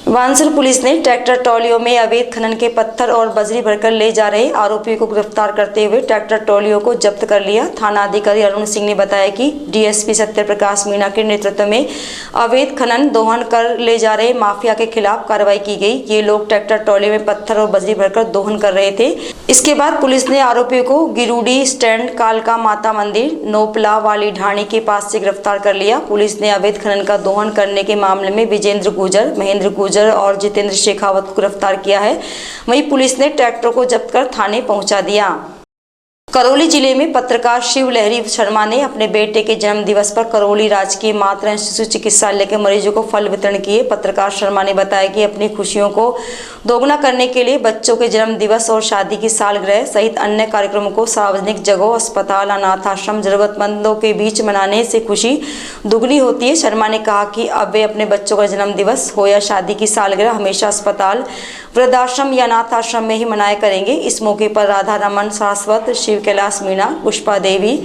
बानसूर पुलिस ने ट्रैक्टर ट्रॉलियों में अवैध खनन के पत्थर और बजरी भरकर ले जा रहे आरोपियों को गिरफ्तार करते हुए ट्रैक्टर ट्रॉलियों को जब्त कर लिया। थाना अधिकारी अरुण सिंह ने बताया कि डीएसपी सत्यप्रकाश मीणा के नेतृत्व में अवैध खनन दोहन कर ले जा रहे माफिया के खिलाफ कार्रवाई की गई। ये लोग ट्रैक्टर ट्रॉली में पत्थर और बजरी भरकर दोहन कर रहे थे। इसके बाद पुलिस ने आरोपियों को गिरूडी स्टैंड, कालका माता मंदिर, नोपला वाली ढाणी के पास से गिरफ्तार कर लिया। पुलिस ने अवैध खनन का दोहन करने के मामले में विजेंद्र गुजर, महेंद्र गुजर और जितेंद्र शेखावत को गिरफ्तार किया है। वहीं पुलिस ने ट्रैक्टर को जब्त कर थाने पहुंचा दिया। करौली जिले में पत्रकार शिव लहरी शर्मा ने अपने बेटे के जन्म दिवस पर करौली राजकीय मातृ एवं शिशु चिकित्सालय के मरीजों को फल वितरण किए। पत्रकार शर्मा ने बताया कि अपनी खुशियों को दोगुना करने के लिए बच्चों के जन्म दिवस और शादी की सालगिरह सहित अन्य कार्यक्रमों को सार्वजनिक जगहों, अस्पताल, अनाथ आश्रम, जरूरतमंदों के बीच मनाने से खुशी दुगनी होती है। शर्मा ने कहा कि अब वे अपने बच्चों का जन्म दिवस हो या शादी की सालगिरह हमेशा अस्पताल, वृद्धाश्रम या अनाथ आश्रम में ही मनाया करेंगे। इस मौके पर राधा रमन शाश्वत, शिव कैलाश मीणा, पुष्पा देवी,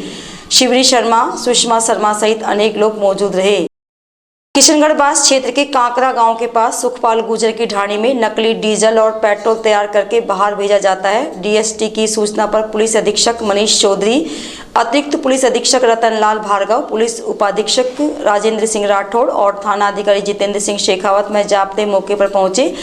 शिवरी शर्मा, सुषमा शर्मा सहित अनेक लोग मौजूद रहे। किशनगढ़ बास क्षेत्र के कांकरा गांव के पास सुखपाल गुजर की ढाणी में नकली डीजल और पेट्रोल तैयार करके बाहर भेजा जाता है। डीएसटी की सूचना पर पुलिस अधीक्षक मनीष चौधरी, अतिरिक्त पुलिस अधीक्षक रतनलाल भार्गव, पुलिस उपाधीक्षक राजेंद्र सिंह राठौड़ और थाना अधिकारी जितेंद्र सिंह शेखावत में जाप्ते मौके पर पहुंचे।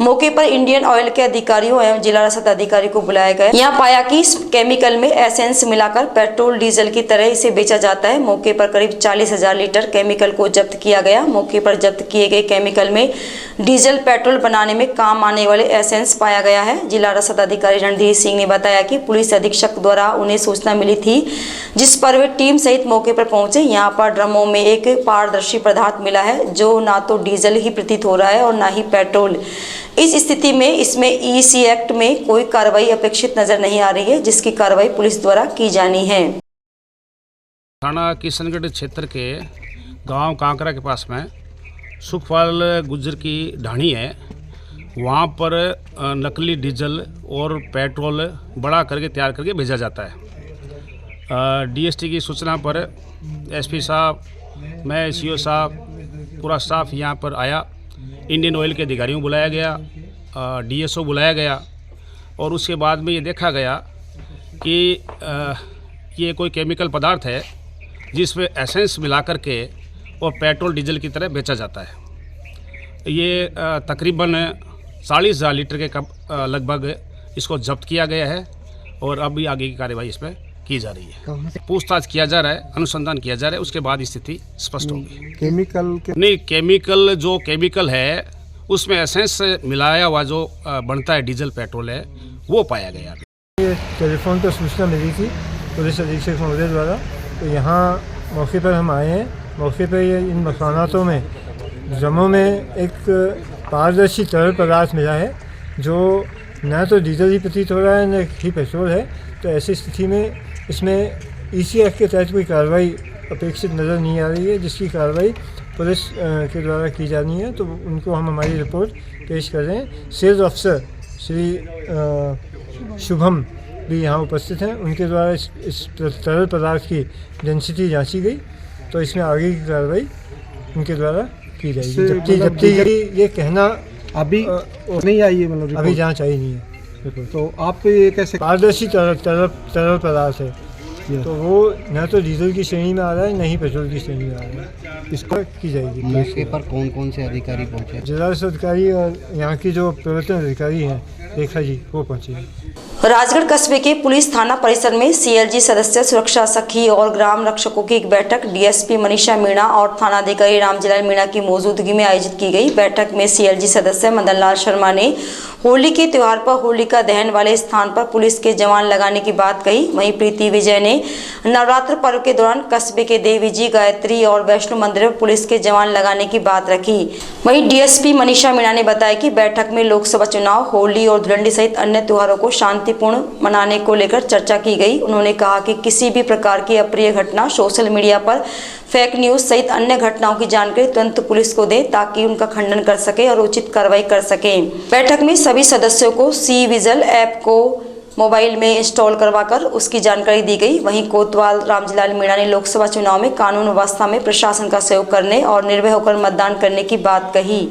मौके पर इंडियन ऑयल के अधिकारियों एवं जिला रसद अधिकारी को बुलाया गया। यहाँ पाया कि इस केमिकल में एसेंस मिलाकर पेट्रोल डीजल की तरह इसे बेचा जाता है। मौके पर करीब 40,000 लीटर केमिकल को जब्त किया गया। मौके पर जब्त किए गए केमिकल में डीजल पेट्रोल बनाने में काम आने वाले एसेंस पाया गया है। जिला रसद अधिकारी रणधीर सिंह ने बताया कि पुलिस अधीक्षक द्वारा उन्हें सूचना मिली थी, जिस पर वे टीम सहित मौके पर पहुंचे। यहाँ पर ड्रमों में एक पारदर्शी पदार्थ मिला है जो ना तो डीजल ही प्रतीत हो रहा है और ना ही पेट्रोल। इस स्थिति में इसमें ईसी एक्ट में कोई कार्रवाई अपेक्षित नजर नहीं आ रही है, जिसकी कार्रवाई पुलिस द्वारा की जानी है। थाना किशनगढ़ क्षेत्र के गांव कांकरा के पास में सुखपाल गुजर की ढाणी है। वहाँ पर नकली डीजल और पेट्रोल बड़ा करके तैयार करके भेजा जाता है। डीएसटी की सूचना पर एसपी साहब, मैं सीओ साहब, पूरा स्टाफ यहाँ पर आया। इंडियन ऑयल के अधिकारियों को बुलाया गया, डीएसओ बुलाया गया और उसके बाद में ये देखा गया कि ये कोई केमिकल पदार्थ है जिसमें एसेंस मिला करके और पेट्रोल डीजल की तरह बेचा जाता है। ये तकरीबन 40,000 लीटर के कप लगभग इसको जब्त किया गया है और अभी आगे की कार्यवाही इसमें की जा रही है। पूछताछ किया जा रहा है, अनुसंधान किया जा रहा है, उसके बाद स्थिति स्पष्ट होगी। केमिकल जो केमिकल है उसमें एसेंस मिलाया हुआ जो बनता है डीजल पेट्रोल है वो पाया गया। ये टेलीफोन पर सूचना मिली थी पुलिस अधीक्षक महोदय द्वारा, तो यहाँ मौके पर हम आए हैं। मौके पर ये इन मकानातों में ड्रमों में एक पारदर्शी तरल पदार्थ मिला है जो न तो डीजल ही प्रतीत हो रहा है न ही पेट्रोल है। तो ऐसी स्थिति में इसमें ईसी एक्ट के तहत कोई कार्रवाई अपेक्षित नज़र नहीं आ रही है, जिसकी कार्रवाई पुलिस के द्वारा की जानी है। तो उनको हम हमारी रिपोर्ट पेश कर रहे हैं। सेल्स ऑफिसर श्री शुभम भी यहाँ उपस्थित हैं। उनके द्वारा इस तरल पदार्थ की डेंसिटी जांची गई, तो इसमें आगे की कार्रवाई उनके द्वारा की जाएगी। जबकि ये कहना अभी नहीं आई है, मतलब अभी जांच आई नहीं है। तो आप ये कैसे पारदर्शी तरल पदार्थ है, तो वो न तो डीजल की श्रेणी में आ रहा है न ही पेट्रोल की श्रेणी में आ रहा है। इसको की जाएगी। मौके पर कौन कौन से अधिकारी पहुंचे? जिला अधिकारी और यहाँ की जो प्रवर्तन अधिकारी हैं रेखा जी, वो पहुँचे हैं। राजगढ़ कस्बे के पुलिस थाना परिसर में सीएलजी सदस्य, सुरक्षा सखी और ग्राम रक्षकों की एक बैठक डीएसपी मनीषा मीणा और थानाधिकारी रामजीलाल मीणा की मौजूदगी में आयोजित की गई। बैठक में सीएलजी सदस्य मदन लाल शर्मा ने होली के त्योहार पर होलिका दहन वाले स्थान पर पुलिस के जवान लगाने की बात कही। वहीं प्रीति विजय ने नवरात्र पर्व के दौरान कस्बे के देवी जी, गायत्री और वैष्णो मंदिर में पुलिस के जवान लगाने की बात रखी। वहीं डीएसपी मनीषा मीणा ने बताया कि बैठक में लोकसभा चुनाव, होली और धुलंडी सहित अन्य त्योहारों को शांतिपूर्ण मनाने को लेकर चर्चा की गई। उन्होंने कहा कि किसी भी प्रकार की अप्रिय घटना, सोशल मीडिया पर फेक न्यूज सहित अन्य घटनाओं की जानकारी तुरंत पुलिस को दें ताकि उनका खंडन कर सके और उचित कार्रवाई कर सके। बैठक में सभी सदस्यों को सी विजिल ऐप को मोबाइल में इंस्टॉल करवाकर उसकी जानकारी दी गई। वहीं कोतवाल रामजीलाल मीणा ने लोकसभा चुनाव में कानून व्यवस्था में प्रशासन का सहयोग करने और निर्भय होकर मतदान करने की बात कही।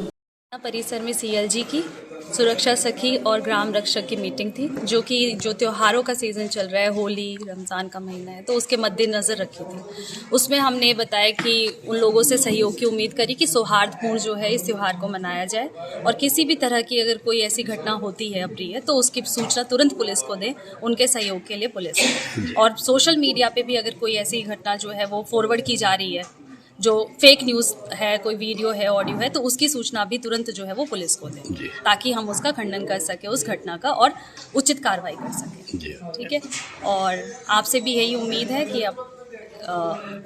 परिसर में सीएलजी की सुरक्षा सखी और ग्राम रक्षक की मीटिंग थी, जो त्योहारों का सीज़न चल रहा है, होली, रमज़ान का महीना है, तो उसके मद्देनज़र रखी थी। उसमें हमने बताया कि उन लोगों से सहयोग की उम्मीद करी कि सौहार्दपूर्ण जो है इस त्यौहार को मनाया जाए और किसी भी तरह की अगर कोई ऐसी घटना होती है अप्रिय तो उसकी सूचना तुरंत पुलिस को दें, उनके सहयोग के लिए पुलिस। और सोशल मीडिया पे भी अगर कोई ऐसी घटना जो है वो फॉरवर्ड की जा रही है, जो फेक न्यूज़ है, कोई वीडियो है, ऑडियो है, तो उसकी सूचना भी तुरंत जो है वो पुलिस को दें ताकि हम उसका खंडन कर सके उस घटना का और उचित कार्रवाई कर सकें। ठीक है। और आपसे भी यही उम्मीद है कि अब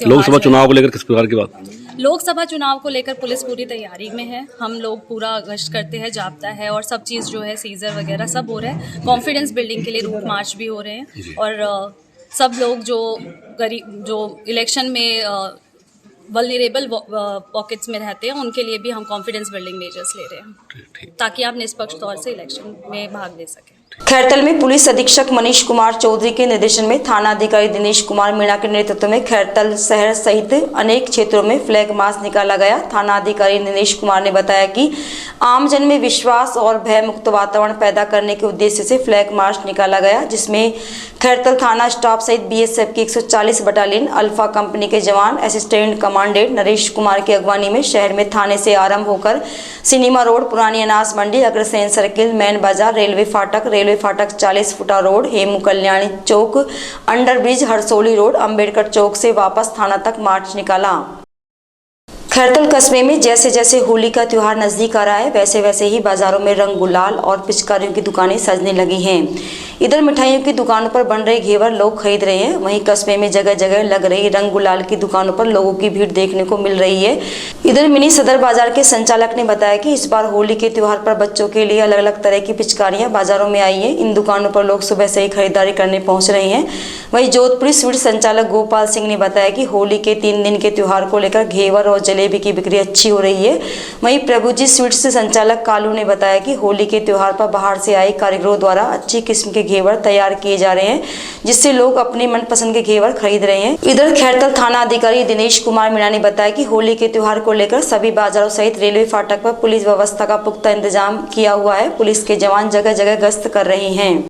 लोकसभा चुनाव को लेकर किस प्रकार की बात? लोकसभा चुनाव को लेकर पुलिस पूरी तैयारी में है। हम लोग पूरा गश्त करते हैं, जाप्ता है और सब चीज़ जो है सीजर वगैरह सब हो रहा है। कॉन्फिडेंस बिल्डिंग के लिए रूट मार्च भी हो रहे हैं और सब लोग जो इलेक्शन में वल्नरेबल पॉकेट्स में रहते हैं उनके लिए भी हम कॉन्फिडेंस बिल्डिंग मेजर्स ले रहे हैं ताकि आप निष्पक्ष तौर से इलेक्शन में भाग ले सकें। खैरतल में पुलिस अधीक्षक मनीष कुमार चौधरी के निर्देशन में थाना अधिकारी दिनेश कुमार मीणा के नेतृत्व में खैरतल शहर सहित अनेक क्षेत्रों में फ्लैग मार्च निकाला गया। थाना अधिकारी दिनेश कुमार ने बताया कि आमजन में विश्वास और भय मुक्त वातावरण पैदा करने के उद्देश्य से फ्लैग मार्च निकाला गया, जिसमें खैरतल थाना स्टाफ सहित बीएसएफ की 140 बटालियन, अल्फा कंपनी के जवान, असिस्टेंट कमांडेंट नरेश कुमार की अगवानी में शहर में थाने से आरंभ होकर सिनेमा रोड, पुरानी अनाज मंडी, अग्रसेन सर्किल, मैन बाजार, रेलवे फाटक 40 फुटा रोड, हेमू कल्याणी चौक, under bridge, Harsoli road, Ambedkar चौक से वापस थाना तक मार्च निकाला। खैरतल कस्बे में जैसे जैसे होली का त्योहार नजदीक आ रहा है वैसे वैसे ही बाजारों में रंग, गुलाल और पिचकारियों की दुकानें सजने लगी हैं। इधर मिठाइयों की दुकानों पर बन रहे घेवर लोग खरीद रहे हैं। वहीं कस्बे में जगह जगह लग रही रंग गुलाल की दुकानों पर लोगों की भीड़ देखने को मिल रही है। इधर मिनी सदर बाजार के संचालक ने बताया कि इस बार होली के त्योहार पर बच्चों के लिए अलग अलग तरह की पिचकारियां बाजारों में आई हैं। इन दुकानों पर लोग सुबह से ही खरीदारी करने पहुंच रहे हैं। वहीं जोधपुरी स्वीट संचालक गोपाल सिंह ने बताया कि होली के 3 दिन के त्योहार को लेकर घेवर और जलेबी की बिक्री अच्छी हो रही है। वहीं प्रभुजी स्वीट्स से संचालक कालू ने बताया कि होली के त्योहार पर बाहर से आए कारीगरों द्वारा अच्छी किस्म के घेवर तैयार किए जा रहे हैं, जिससे लोग अपनी मनपसंद के घेवर खरीद रहे हैं। इधर खैरतल थाना अधिकारी दिनेश कुमार मीणा ने बताया कि होली के त्योहार को लेकर सभी बाजारों सहित रेलवे फाटक पर पुलिस व्यवस्था का पुख्ता इंतजाम किया हुआ है। पुलिस के जवान जगह जगह गश्त कर रहे हैं।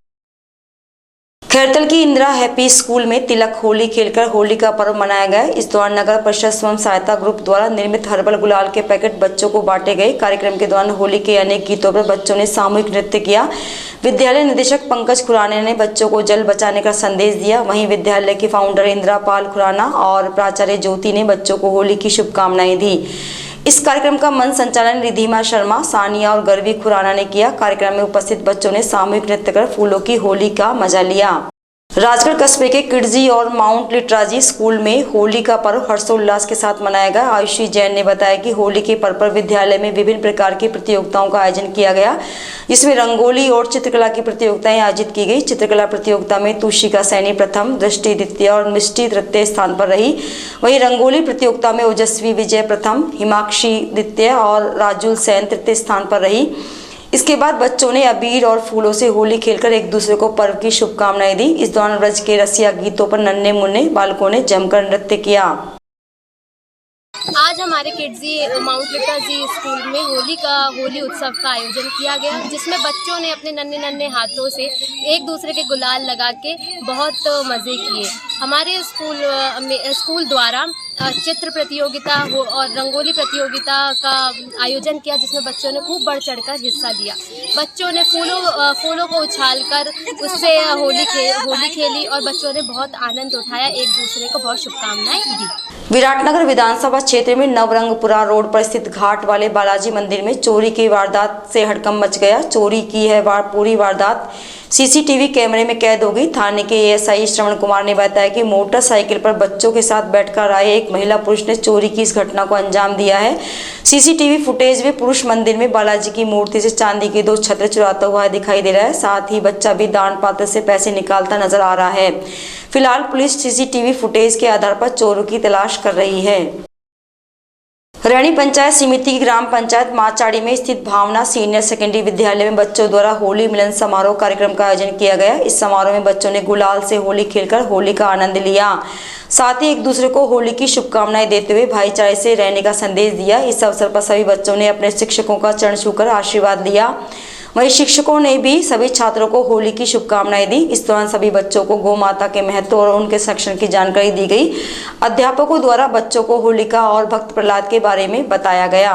खैरतल की इंदिरा हैप्पी स्कूल में तिलक होली खेलकर होली का पर्व मनाया गया। इस दौरान नगर परिषद स्वयं सहायता ग्रुप द्वारा निर्मित हर्बल गुलाल के पैकेट बच्चों को बांटे गए। कार्यक्रम के दौरान होली के अनेक गीतों पर बच्चों ने सामूहिक नृत्य किया। विद्यालय निदेशक पंकज खुराना ने बच्चों को जल बचाने का संदेश दिया। वहीं विद्यालय की फाउंडर इंदिरा पाल खुराना और प्राचार्य ज्योति ने बच्चों को होली की शुभकामनाएं दी। इस कार्यक्रम का मंच संचालन रिधिमा शर्मा, सानिया और गर्वी खुराना ने किया। कार्यक्रम में उपस्थित बच्चों ने सामूहिक नृत्य कर फूलों की होली का मजा लिया। राजगढ़ कस्बे के किडजी और माउंट लिटराजी स्कूल में होली का पर्व हर्षोल्लास के साथ मनाया गया। आयुषी जैन ने बताया कि होली के पर्व पर विद्यालय में विभिन्न प्रकार की प्रतियोगिताओं का आयोजन किया गया, जिसमें रंगोली और चित्रकला की प्रतियोगिताएं आयोजित की गई। चित्रकला प्रतियोगिता में तुषिका सैनी प्रथम, दृष्टि द्वितीय और मिष्टी तृतीय स्थान पर रही। वहीं रंगोली प्रतियोगिता में ओजस्वी विजय प्रथम, हिमाक्षी द्वितीय और राजुल सैन तृतीय स्थान पर रही। इसके बाद बच्चों ने अबीर और फूलों से होली खेलकर एक दूसरे को पर्व की शुभकामनाएं दी। इस दौरान ब्रज के रसिया गीतों पर नन्हे मुन्ने बालकों ने जमकर नृत्य किया। आज हमारे किड्जी माउंट लिटा जी स्कूल में होली उत्सव का आयोजन किया गया, जिसमें बच्चों ने अपने नन्हे नन्हे हाथों से एक दूसरे के गुलाल लगा के बहुत मज़े किए। हमारे स्कूल द्वारा चित्र प्रतियोगिता और रंगोली प्रतियोगिता का आयोजन किया, जिसमें बच्चों ने खूब बढ़ चढ़कर हिस्सा लिया। बच्चों ने फूलों को उछालकर उससे होली खेली और बच्चों ने बहुत आनंद उठाया, एक दूसरे को बहुत शुभकामनाएं दी। विराटनगर विधानसभा क्षेत्र में नवरंगपुरा रोड पर स्थित घाट वाले बालाजी मंदिर में चोरी की वारदात से हड़कंप मच गया। चोरी की है पूरी वारदात सीसीटीवी कैमरे में कैद हो गई। थाने के एएसआई श्रवण कुमार ने बताया कि मोटरसाइकिल पर बच्चों के साथ बैठकर आए एक महिला पुरुष ने चोरी की इस घटना को अंजाम दिया है। सीसीटीवी फुटेज में पुरुष मंदिर में बालाजी की मूर्ति से चांदी के 2 छत्र चुराता हुआ दिखाई दे रहा है। साथ ही बच्चा भी दान पात्र से पैसे निकालता नजर आ रहा है। फिलहाल पुलिस सीसीटीवी फुटेज के आधार पर चोरों की तलाश कर रही है। रैणी पंचायत समिति की ग्राम पंचायत माचाड़ी में स्थित भावना सीनियर सेकेंडरी विद्यालय में बच्चों द्वारा होली मिलन समारोह कार्यक्रम का आयोजन किया गया। इस समारोह में बच्चों ने गुलाल से होली खेलकर होली का आनंद लिया। साथ ही एक दूसरे को होली की शुभकामनाएं देते हुए भाईचारे से रहने का संदेश दिया। इस अवसर पर सभी बच्चों ने अपने शिक्षकों का चरण छूकर आशीर्वाद लिया। वहीं शिक्षकों ने भी सभी छात्रों को होली की शुभकामनाएं दी। इस दौरान सभी बच्चों को गौ माता के महत्व और उनके संरक्षण की जानकारी दी गई। अध्यापकों द्वारा बच्चों को होलिका और भक्त प्रहलाद के बारे में बताया गया।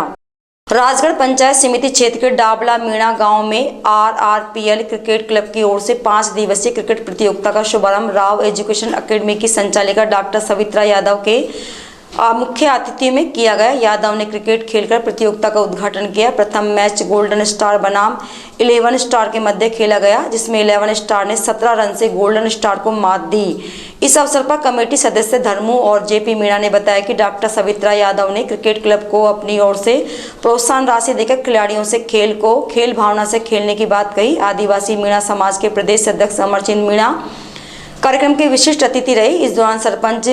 राजगढ़ पंचायत समिति क्षेत्र के डाबला मीणा गांव में RRPL क्रिकेट क्लब की ओर से 5 दिवसीय क्रिकेट प्रतियोगिता का शुभारंभ राव एजुकेशन अकेडमी की संचालिका डॉक्टर सवित्रा यादव के मुख्य आतिथ्य में किया गया। यादव ने क्रिकेट खेलकर प्रतियोगिता का उद्घाटन किया। प्रथम मैच गोल्डन स्टार बनाम 11 स्टार के मध्य खेला गया, जिसमें 11 स्टार ने 17 रन से गोल्डन स्टार को मात दी। इस अवसर पर कमेटी सदस्य धर्मू और JP मीणा ने बताया कि डॉक्टर सवित्रा यादव ने क्रिकेट क्लब को अपनी ओर से प्रोत्साहन राशि देकर खिलाड़ियों से खेल भावना से खेलने की बात कही। आदिवासी मीणा समाज के प्रदेश अध्यक्ष अमरचंद मीणा कार्यक्रम के विशिष्ट अतिथि रहे। इस दौरान सरपंच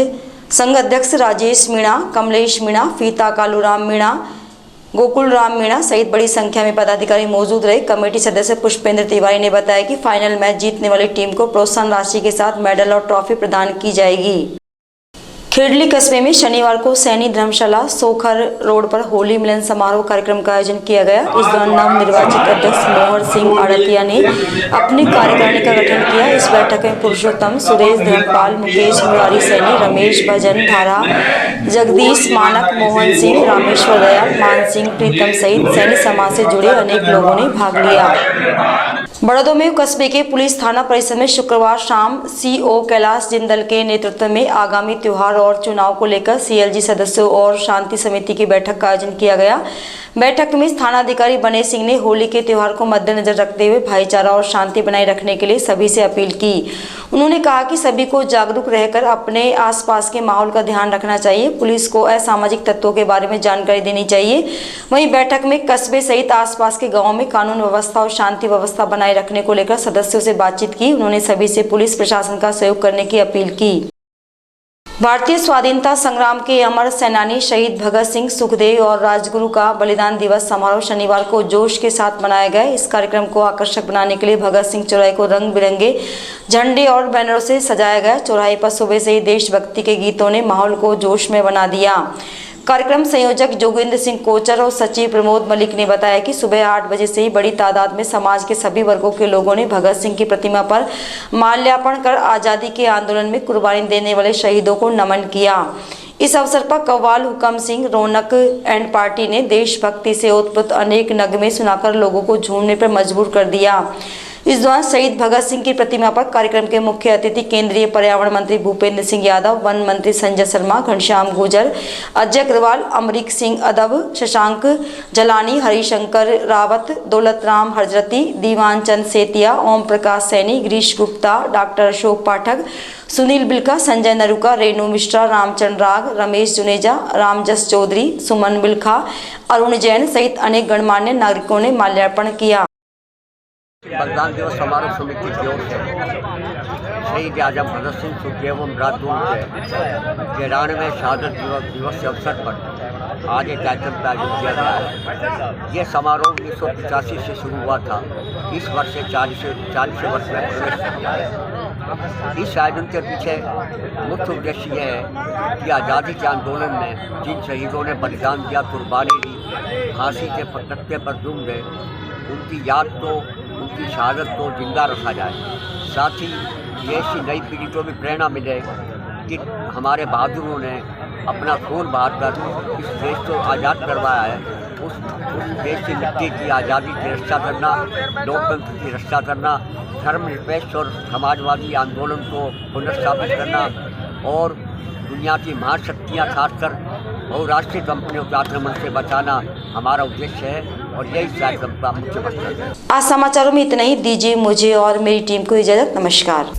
संघ अध्यक्ष राजेश मीणा, कमलेश मीणा, फीता कालूराम मीणा, गोकुल राम मीणा सहित बड़ी संख्या में पदाधिकारी मौजूद रहे। कमेटी सदस्य पुष्पेंद्र तिवारी ने बताया कि फाइनल मैच जीतने वाली टीम को प्रोत्साहन राशि के साथ मेडल और ट्रॉफी प्रदान की जाएगी। खेड़ली कस्बे में शनिवार को सैनी धर्मशाला सोखर रोड पर होली मिलन समारोह कार्यक्रम का आयोजन किया गया। इस दौरान नवनिर्वाचित अध्यक्ष मोहर सिंह आड़तिया ने अपनी कार्यकारिणी का गठन किया। इस बैठक में पुरुषोत्तम, सुरेश, धर्मपाल, मुकेश, मुरारी सैनी, रमेश, भजन, धारा, जगदीश, मानक, मोहन सिंह, रामेश्वर दयाल, मान सिंह, प्रीतम सहित सैनी समाज से जुड़े अनेक लोगों ने भाग लिया। बड़ौदा कस्बे के पुलिस थाना परिसर में शुक्रवार शाम CO कैलाश जिंदल के नेतृत्व में आगामी त्योहार और चुनाव को लेकर CLG सदस्यों और शांति समिति की बैठक का आयोजन किया गया। बैठक में थानाधिकारी बने सिंह ने होली के त्योहार को मद्देनजर रखते हुए भाईचारा और शांति बनाए रखने के लिए सभी से अपील की। उन्होंने कहा कि सभी को जागरूक रहकर अपने आसपास के माहौल का ध्यान रखना चाहिए। पुलिस को असामाजिक तत्वों के बारे में जानकारी देनी चाहिए। वहीं बैठक में कस्बे सहित आसपास के गाँव में कानून व्यवस्था और शांति व्यवस्था बनाए रखने को लेकर सदस्यों से बातचीत की। उन्होंने सभी से पुलिस प्रशासन का सहयोग करने की अपील की। भारतीय स्वाधीनता संग्राम के अमर सेनानी शहीद भगत सिंह, सुखदेव और राजगुरु का बलिदान दिवस समारोह शनिवार को जोश के साथ मनाया गया। इस कार्यक्रम को आकर्षक बनाने के लिए भगत सिंह चौराहे को रंग बिरंगे झंडे और बैनरों से सजाया गया। चौराहे पर सुबह से ही देशभक्ति के गीतों ने माहौल को जोश में बना दिया। कार्यक्रम संयोजक जोगेंद्र सिंह कोचर और सचिव प्रमोद मलिक ने बताया कि सुबह 8 बजे से ही बड़ी तादाद में समाज के सभी वर्गों के लोगों ने भगत सिंह की प्रतिमा पर माल्यार्पण कर आज़ादी के आंदोलन में कुर्बानी देने वाले शहीदों को नमन किया। इस अवसर पर कव्वाल हुकम सिंह, रौनक एंड पार्टी ने देशभक्ति से ओतप्रोत अनेक नगमे सुनाकर लोगों को झूमने पर मजबूर कर दिया। इस दौरान शहीद भगत सिंह की प्रतिमा पर कार्यक्रम के मुख्य अतिथि केंद्रीय पर्यावरण मंत्री भूपेंद्र सिंह यादव, वन मंत्री संजय शर्मा, घनश्याम गुर्जर, अजय अग्रवाल, अमरीक सिंह अदब, शशांक जलानी, हरिशंकर रावत, दौलत राम हजरती, दीवान चंद सेतिया, ओम प्रकाश सैनी, गिरीश गुप्ता, डॉक्टर अशोक पाठक, सुनील बिल्का, संजय नरुका, रेणु मिश्रा, रामचंद्र राग, रमेश जुनेजा, रामजस चौधरी, सुमन बिल्खा, अरुण जैन सहित अनेक गणमान्य नागरिकों ने माल्यार्पण किया। बलिदान दिवस समारोह समिति की ओर से शहीद आजम भगत सिंह, सुखदेव एवं राजगुरु के 93वें शहादत दिवस के अवसर पर आज एक कार्यक्रम का आयोजन किया गया है। ये समारोह 1985 से शुरू हुआ था। इस वर्ष से 40वें वर्ष में प्रवेश किया है। इस आयोजन के पीछे मुख्य उद्देश्य यह है कि आज़ादी के आंदोलन में जिन शहीदों ने बलिदान दिया, कुर्बानी दी, फांसी के फटकते पर जुम गए, उनकी याद को, उनकी शहादत को जिंदा रखा जाए। साथ ही ये ऐसी नई पीढ़ी को भी प्रेरणा मिले कि हमारे बहादुरों ने अपना खून बहाकर इस देश को आज़ाद करवाया है। उस देश की मिट्टी की आज़ादी की रक्षा करना, लोकतंत्र की रक्षा करना, धर्मनिरपेक्ष और समाजवादी आंदोलन को पुनर्स्थापित करना और दुनिया की महाशक्तियाँ खासकर बहुराष्ट्रीय कंपनियों के आक्रमण से बचाना हमारा उद्देश्य है और यही कार्यक्रम का मुख्य मकसद है। आज समाचारों में इतना ही। दीजिए मुझे और मेरी टीम को इजाज़त। नमस्कार।